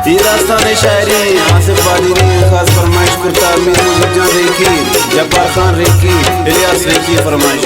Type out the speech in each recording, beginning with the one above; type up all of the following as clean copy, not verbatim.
یہ داستان شاعری آصف بادینی خاص فرمائش کرتا امیر مجھب جان ریکی، جبار خان ریکی، الیاس ریکی فرمائش.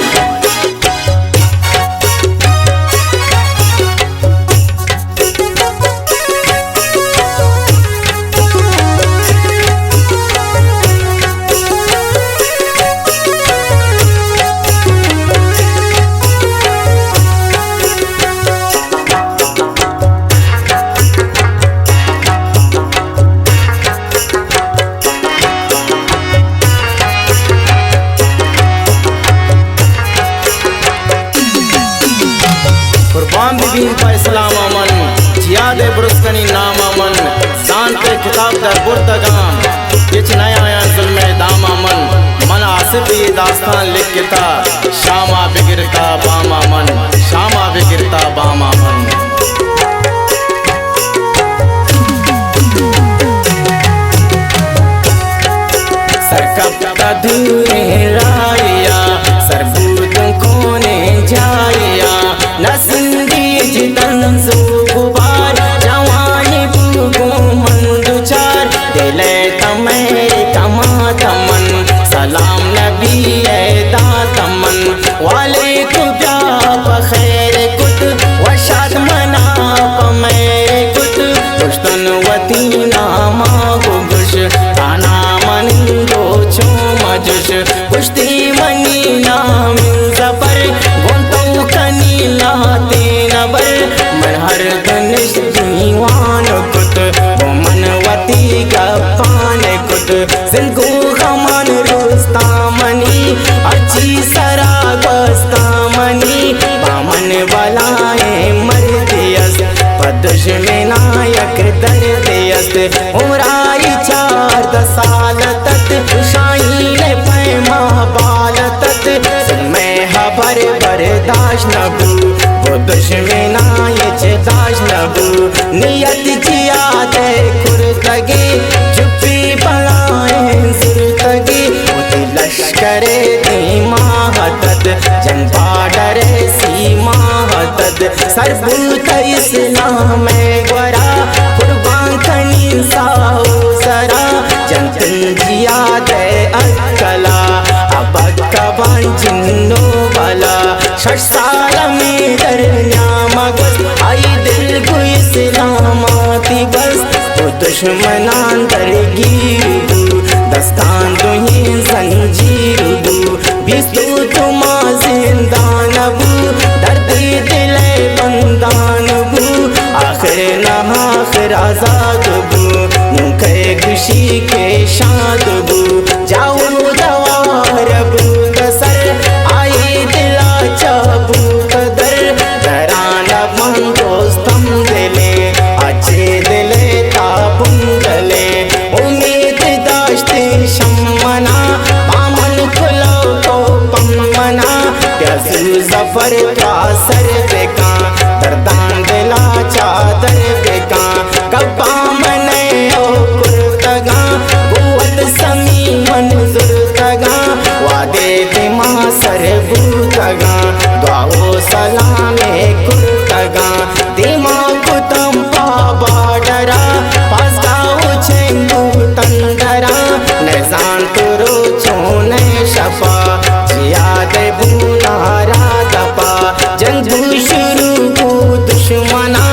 پر اسلام آمن جیاد برسکنی نام آمن سانت کتاب در بردگام کچھ نیا آیا ظلم دام آمن من آصفی داستان لکھتا شامہ بگرتا بام آمن شامہ بگرتا بام آمن. سرکبتا دھونے رایا سربودن کونے جایا نسندی جتن سو غبار جوانی بوگو مندو چار دلے تمیرے کما تمن سلام نبی اے دا تمن والے کو بیا بخیر کت وشاد منا پمیرے کت پشتن وطی ناما گوگش تانا من دو چو مجش پشتی منی نام زبر گونتو کنی لاتے نبر من ہر دنش دیوان کت وہ منوتی گپان کت زنگو خمان روستا منی اچھی سرا گستا منی بامن بلائے مردیس پدش میں نائک دردیس عمرائی 4 سال تت شاہین پیما بال تت میں حبر برداشت نبو وہ دشمنا یہ داشت نبو نیت جیاد کرتگی چپی بلائیں زرتگی اتی لشکر دیما حتد جن پاڈر سیما حتد سربوت اسلام گورا قربان کنی ساو سرا جنتن جیاد اکلا ابکبان جنو بلا 6 سال میں در نیامگز آئی دل کو اسلاماتی بس تو دشمنان در گیر دو دستان دوہیں زنجیر دو بیستو تما زندان بو درد دل بندان بو آخر نہ آخر آزاد بو نوکے گشی کے شاد بو جاؤ دوار بو دسر آئی دلا چابو قدر دران من دوستم دلے اچھے دلے تابن دلے امید داشتی شمنا مامن کھلو کو پمنا پیازو زفر کا سر بکان دردان دلا چادر بکان کبا منے او کرتگان قوت سمی منظر تگان وعدے دما سر بوتگان دعاو سلام کرتگان دما کتم پابا ڈرا پاس گاو چھنگو تندرا نیزان ترو چونے شفا جیاد بونارا دپا جنگ شروع کو دشمنا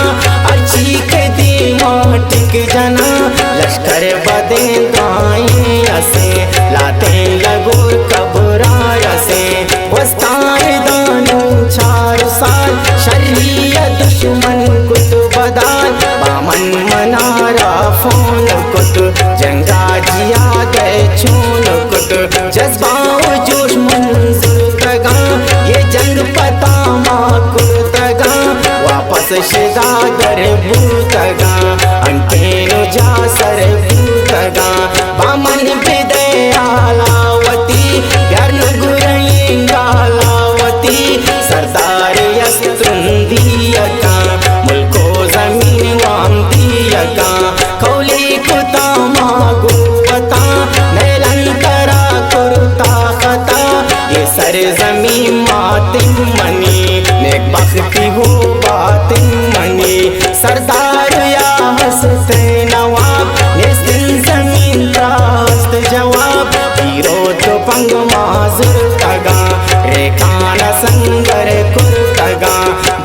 اچھی کے دیما ٹک جنا لشکر بدیں دائیں اسے لاتے لگو کبرا رسے وستان دانو 4 سال شریع دشمن کت بدال بامن منارا فون کت جنگا جیا گئے چون کت جذبہ و جوش منظر تگا یہ جنگ پتا ماں کرتگا واپس شدا در بوتگا انکینو جا سر بوتگا بامن بدے آلاوتی پیار نگرین گالاوتی سردار یسترندیکا ملکو زمین وامدیکا کولی کتا ماگوتا نیلن کرا کرتا خطا یہ سر زمین ماتم منی نیک بختی ہو باتم منی سردار یا حسین